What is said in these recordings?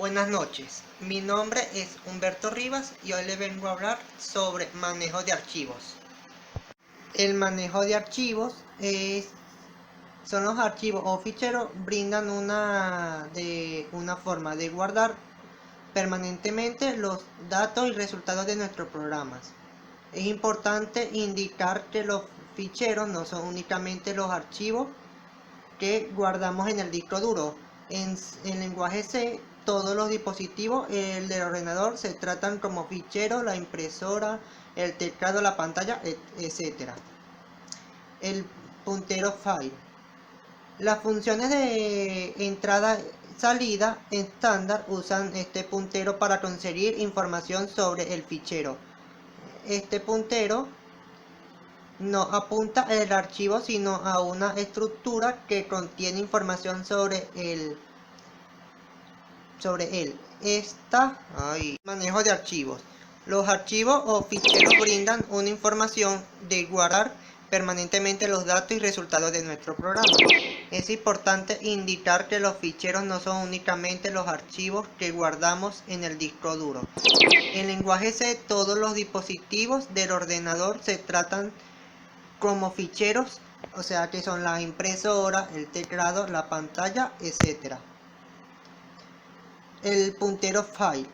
Buenas noches, mi nombre es Humberto Rivas y hoy le vengo a hablar sobre manejo de archivos. El manejo de archivos son los archivos o ficheros brindan una forma de guardar permanentemente los datos y resultados de nuestros programas. Es importante indicar que los ficheros no son únicamente los archivos que guardamos en el disco duro. En lenguaje C, todos los dispositivos del ordenador se tratan como ficheros, la impresora, el teclado, la pantalla, etc. El puntero file. Las funciones de entrada-salida estándar usan este puntero para conseguir información sobre el fichero. Este puntero no apunta al archivo sino a una estructura que contiene información sobre él. Manejo de archivos. Los archivos o ficheros brindan una información de guardar permanentemente los datos y resultados de nuestro programa. Es importante indicar que los ficheros no son únicamente los archivos que guardamos en el disco duro. En lenguaje C, todos los dispositivos del ordenador se tratan como ficheros, o sea que son la impresora, el teclado, la pantalla, etc. El puntero file.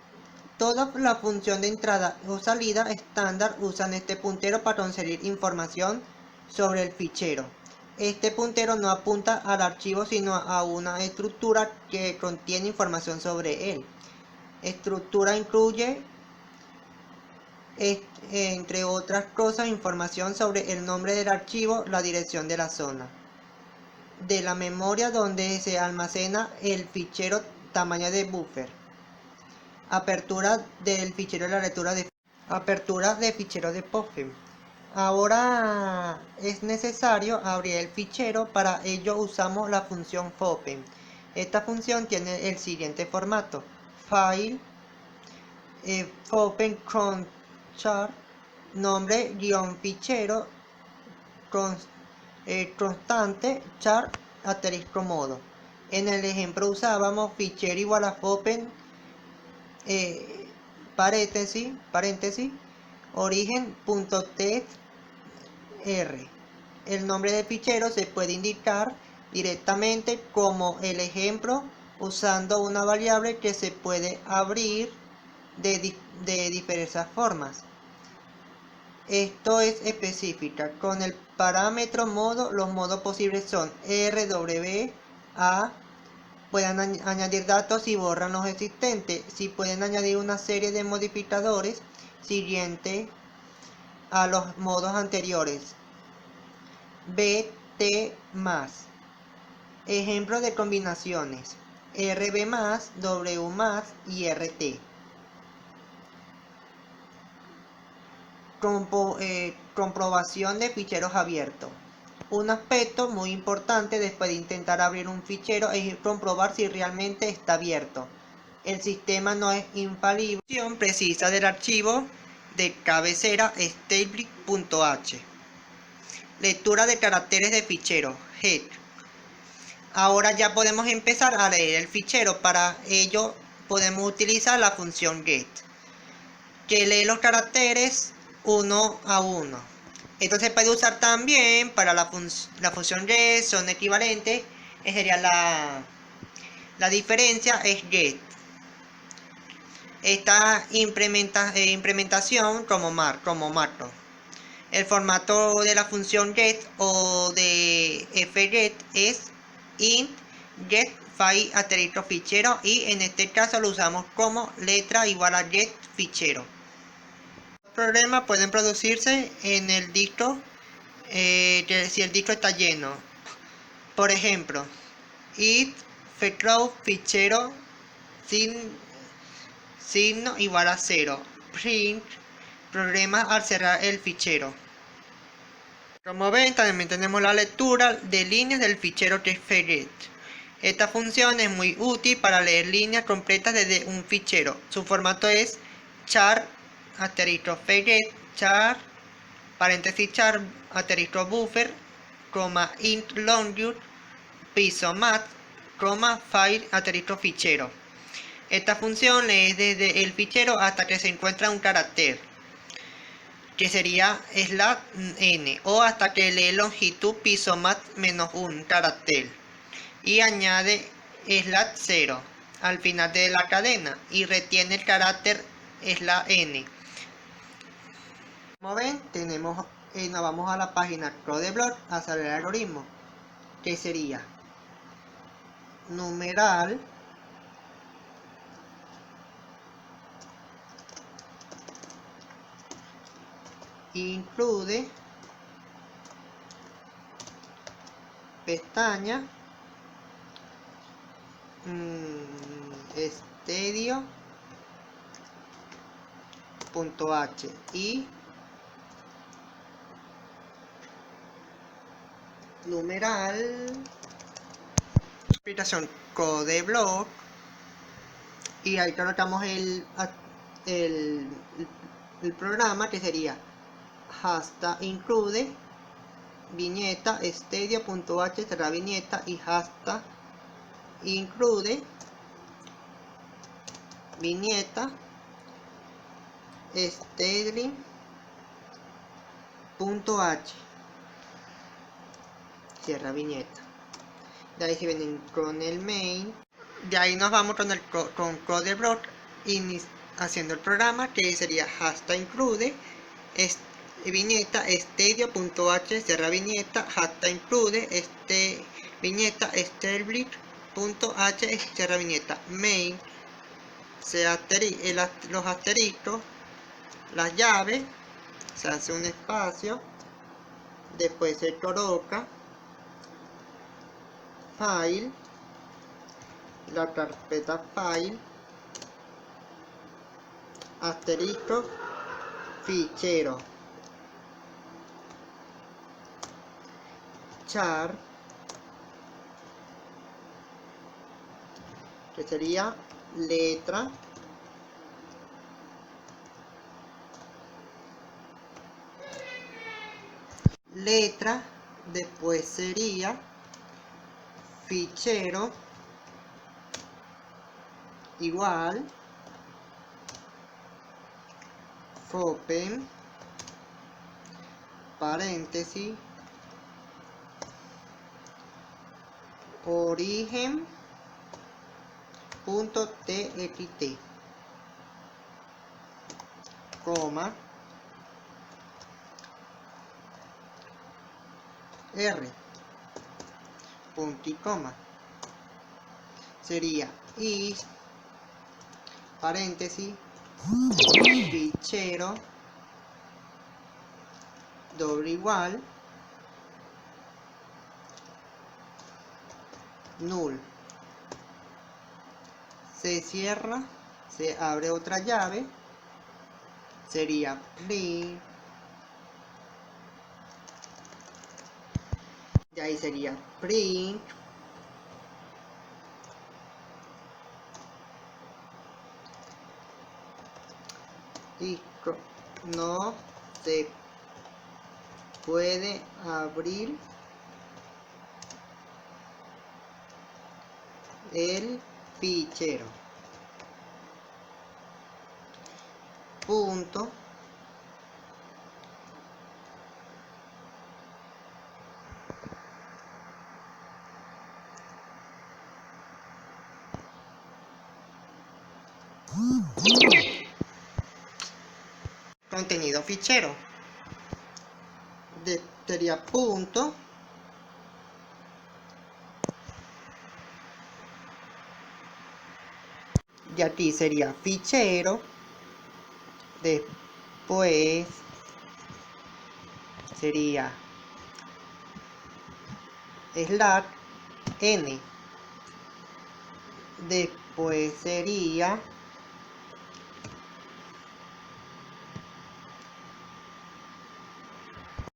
Toda la función de entrada o salida estándar usan este puntero para conseguir información sobre el fichero. Este puntero no apunta al archivo sino a una estructura que contiene información sobre él. Estructura incluye, entre otras cosas, información sobre el nombre del archivo, la dirección de la zona de la memoria donde se almacena el fichero, tamaño de buffer, apertura del fichero, la lectura de apertura de fichero de POFEM. Ahora es necesario abrir el fichero. Para ello usamos la función FOPEM. Esta función tiene el siguiente formato: file, FOPEM con char, nombre guión fichero, constante, char, asterisco modo. En el ejemplo usábamos fichero igual a FOPEM, paréntesis, origen.txt. El nombre del fichero se puede indicar directamente como el ejemplo usando una variable que se puede abrir de diversas formas. Esto es específica. Con el parámetro modo, los modos posibles son RWA. Pueden añadir datos y borran los existentes. Si pueden añadir una serie de modificadores siguiente a los modos anteriores. BT+. Ejemplo de combinaciones: RB+, W+, y RT. Comprobación de ficheros abiertos. Un aspecto muy importante después de intentar abrir un fichero es comprobar si realmente está abierto. El sistema no es infalible. Precisa del archivo de cabecera stable.h. Lectura de caracteres de fichero head. Ahora ya podemos empezar a leer el fichero. Para ello podemos utilizar la función get, que lee los caracteres uno a uno. Esto se puede usar también para la función get, son equivalentes. Sería la diferencia es get. Esta implementación como macro. El formato de la función get o de fget es int get file asterisco fichero, y en este caso lo usamos como letra igual a get fichero. Los problemas pueden producirse en el disco si el disco está lleno. Por ejemplo, it fcloud fichero signo igual a 0. Print, problemas al cerrar el fichero. Como ven, también tenemos la lectura de líneas del fichero que es fget. Esta función es muy útil para leer líneas completas desde un fichero. Su formato es char asterisco fget char paréntesis char asterisco buffer int longitude piso mat file asterisco fichero. Esta función es desde el fichero hasta que se encuentra un carácter, que sería /n, o hasta que lee longitud piso más menos un carácter, y añade /0 al final de la cadena y retiene el carácter /n. Como ven, nos vamos a la página Codeblock a hacer el algoritmo, que sería numeral include pestaña estadio.h y numeral aplicación Codeblock, y ahí colocamos el programa, que sería hashtag include viñeta estadio.h será viñeta y hashtag include viñeta string.h cierra viñeta. De ahí se vienen con el main. De ahí nos vamos con Codeblock haciendo el programa, que sería hashtag include viñeta estadio.h cierra viñeta, hashtag include viñeta string.h cierra viñeta, main los asteriscos, las llaves, se hace un espacio, después se coloca file, la carpeta file, asterisco, fichero, char, que sería letra, después sería fichero igual open paréntesis origen.txt coma r punto y coma, sería is paréntesis fichero doble igual null, se cierra, se abre otra llave, sería print, y ahí sería print y no se puede abrir el fichero, punto, contenido fichero, sería punto, y aquí sería fichero, después sería /n, después sería